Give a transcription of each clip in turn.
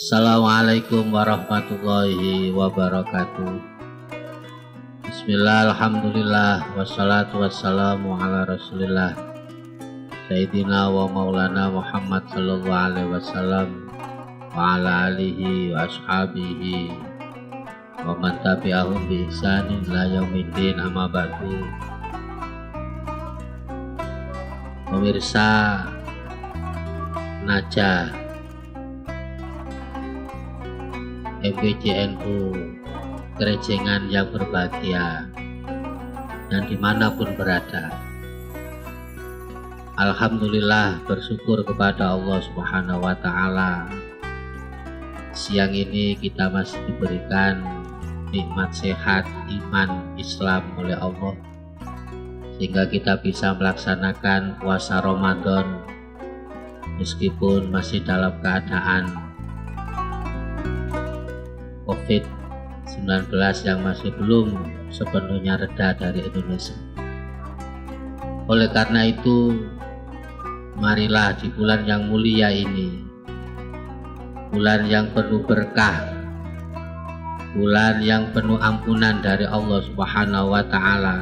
Assalamualaikum warahmatullahi wabarakatuh. Bismillah, alhamdulillah, wassalatu wassalamu ala rasulillah Sayyidina wa maulana Muhammad sallallahu alaihi wasallam wa ala alihi wa ashabihi wa man tabi'ahum bi ihsanin ila yaumiddin, amma ba'du. Pemirsa Najah MPJNU Kerejengan yang berbahagia dan dimanapun berada, alhamdulillah bersyukur kepada Allah Subhanahu wa Ta'ala. Siang ini kita masih diberikan nikmat sehat, iman, Islam oleh Allah, sehingga kita bisa melaksanakan puasa Ramadan meskipun masih dalam keadaan COVID-19 yang masih belum sepenuhnya reda dari Indonesia. Oleh karena itu, marilah di bulan yang mulia ini, bulan yang penuh berkah, bulan yang penuh ampunan dari Allah Subhanahu wa Ta'ala,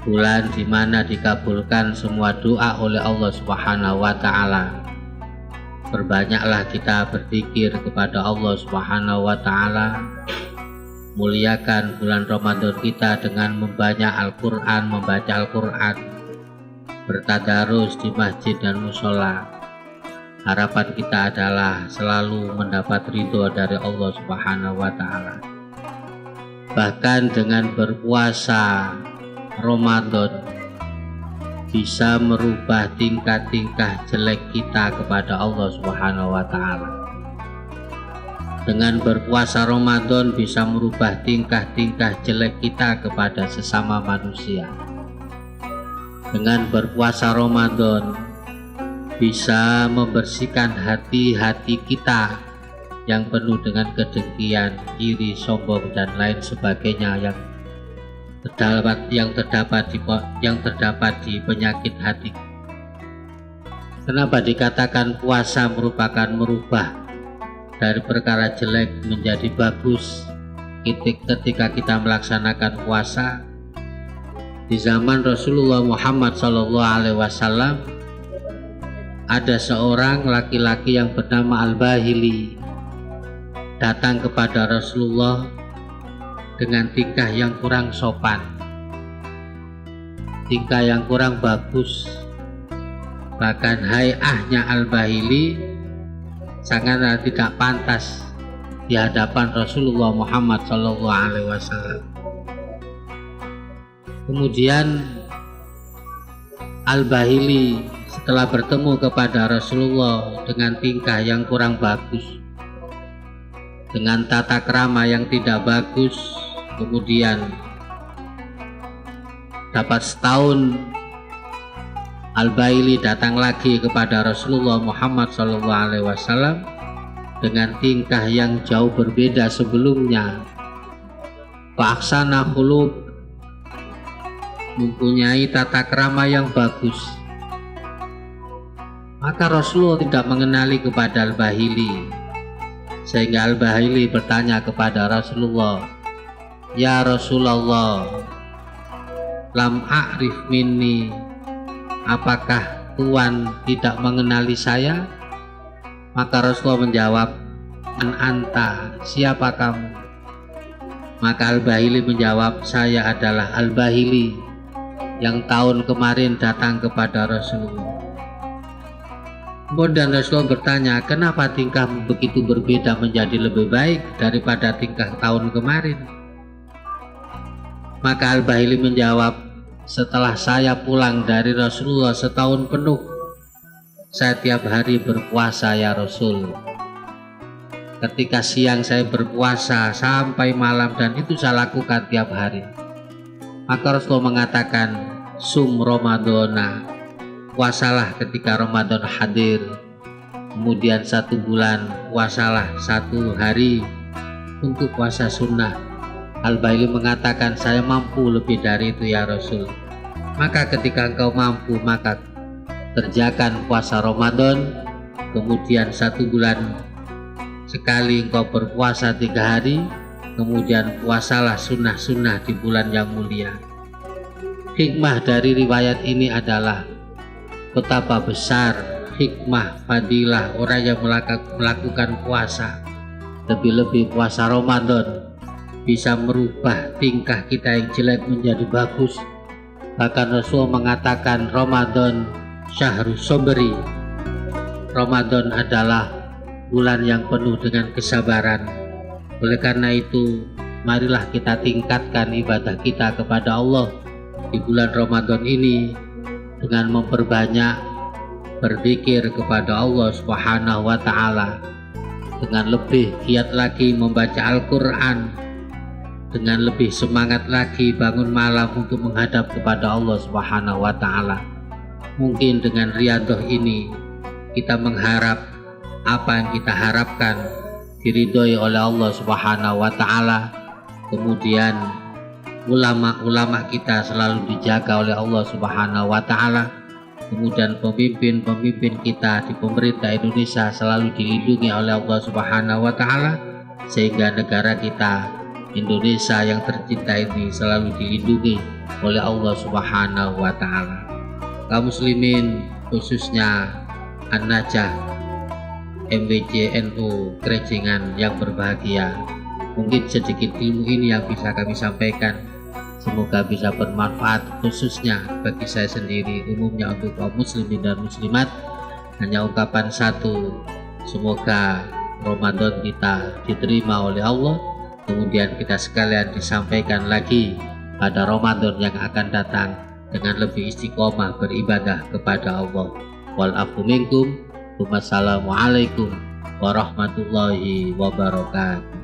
bulan di mana dikabulkan semua doa oleh Allah Subhanahu wa Ta'ala. Perbanyaklah kita berzikir kepada Allah Subhanahu wa Ta'ala, muliakan bulan Ramadan kita dengan membaca Al-Quran, bertadarus di masjid dan musola. Harapan kita adalah selalu mendapat ridho dari Allah Subhanahu wa Ta'ala. Bahkan dengan berpuasa Ramadan bisa merubah tingkah-tingkah jelek kita kepada Allah Subhanahu wa Ta'ala. Dengan berpuasa Ramadan bisa merubah tingkah-tingkah jelek kita kepada sesama manusia. Dengan berpuasa Ramadan bisa membersihkan hati-hati kita yang penuh dengan kedengkian, iri, sombong, dan lain sebagainya yang terdapat di penyakit hati. Kenapa dikatakan puasa merupakan merubah dari perkara jelek menjadi bagus? Ketika kita melaksanakan puasa di zaman Rasulullah Muhammad SAW, ada seorang laki-laki yang bernama Al-Bahili datang kepada Rasulullah dengan tingkah yang kurang sopan, tingkah yang kurang bagus. Bahkan hayahnya Al-Bahili sangatlah tidak pantas di hadapan Rasulullah Muhammad SAW. Kemudian Al-Bahili setelah bertemu kepada Rasulullah dengan tingkah yang kurang bagus, dengan tata krama yang tidak bagus, kemudian dapat setahun Al-Bahili datang lagi kepada Rasulullah Muhammad SAW dengan tingkah yang jauh berbeda sebelumnya. Fa'ahsana khuluq, mempunyai tata krama yang bagus. Maka Rasulullah tidak mengenali kepada Al-Bahili, sehingga Al-Bahili bertanya kepada Rasulullah, "Ya Rasulullah, lam a'rif minni, apakah Tuhan tidak mengenali saya?" Maka Rasulullah menjawab, "Man anta, siapa kamu?" Maka Al-Bahili menjawab, "Saya adalah Al-Bahili yang tahun kemarin datang kepada Rasulullah." Kemudian Rasulullah bertanya, "Kenapa tingkahmu begitu berbeda menjadi lebih baik daripada tingkah tahun kemarin?" Maka Al-Bahili menjawab, "Setelah saya pulang dari Rasulullah setahun penuh, saya tiap hari berpuasa ya Rasul. Ketika siang saya berpuasa sampai malam, dan itu saya lakukan tiap hari." Maka Rasulullah mengatakan, "Sum Ramadana, puasalah ketika Ramadan hadir. Kemudian 1 bulan puasalah 1 hari untuk puasa sunnah." Al-Bahili mengatakan, "Saya mampu lebih dari itu ya Rasul." Maka ketika engkau mampu, maka kerjakan puasa Ramadan, kemudian 1 bulan sekali engkau berpuasa 3 hari, kemudian puasalah sunnah-sunnah di bulan yang mulia. Hikmah dari riwayat ini adalah betapa besar hikmah fadilah orang yang melakukan puasa, lebih-lebih puasa Ramadan bisa merubah tingkah kita yang jelek menjadi bagus. Bahkan Rasul mengatakan Ramadan syahrus sobri, Ramadan adalah bulan yang penuh dengan kesabaran. Oleh karena itu, marilah kita tingkatkan ibadah kita kepada Allah di bulan Ramadan ini dengan memperbanyak berzikir kepada Allah Subhanahu wa Ta'ala, dengan lebih giat lagi membaca Al-Quran, dengan lebih semangat lagi bangun malam untuk menghadap kepada Allah Subhanahu wa Ta'ala. Mungkin dengan riyadhah ini kita mengharap apa yang kita harapkan diridhoi oleh Allah Subhanahu wa Ta'ala. Kemudian ulama-ulama kita selalu dijaga oleh Allah Subhanahu wa Ta'ala. Kemudian pemimpin-pemimpin kita di pemerintah Indonesia selalu dilindungi oleh Allah Subhanahu wa Ta'ala, sehingga negara kita Indonesia yang tercinta ini selalu dilindungi oleh Allah Subhanahu wa Ta'ala. Kaum muslimin, khususnya An-Najah MWJ NU Krejengan yang berbahagia, mungkin sedikit ilmu ini yang bisa kami sampaikan. Semoga bisa bermanfaat khususnya bagi saya sendiri, umumnya untuk kaum muslimin dan muslimat. Hanya ungkapan satu, semoga Ramadan kita diterima oleh Allah, kemudian kita sekalian disampaikan lagi pada Ramadan yang akan datang dengan lebih istiqomah beribadah kepada Allah. Wal afu minkum. Wassalamualaikum warahmatullahi wabarakatuh.